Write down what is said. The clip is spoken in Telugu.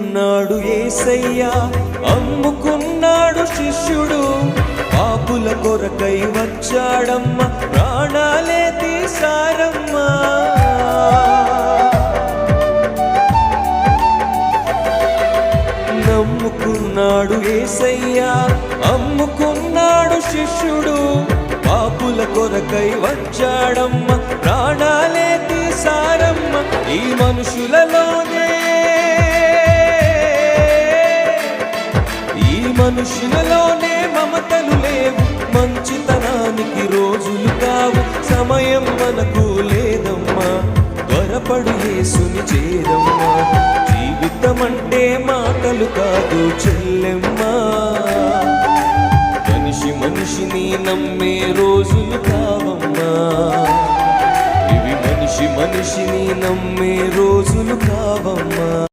నమ్ముకున్నాడు యేసయ్యా, అమ్ముకున్నాడు శిష్యుడు. పాపుల కొరకై వచ్చాడమ్మ, ప్రాణాలే తీశారమ్మా. నమ్ముకున్నాడు యేసయ్యా, అమ్ముకున్నాడు శిష్యుడు. పాపుల కొరకై వచ్చాడమ్మ, ప్రాణాలే తీశారమ్మ. ఈ మనుషులలోనే మమతలు లేవు, మంచితనానికి రోజులు కావు. సమయం మనకు లేదమ్మా, త్వరపడు యేసుని చేరమ్మా. జీవితం అంటే మాటలు కాదు చెల్లెమ్మా, మనిషిని నమ్మే రోజులు కావమ్మా. ఇవి మనిషిని నమ్మే రోజులు కావమ్మా.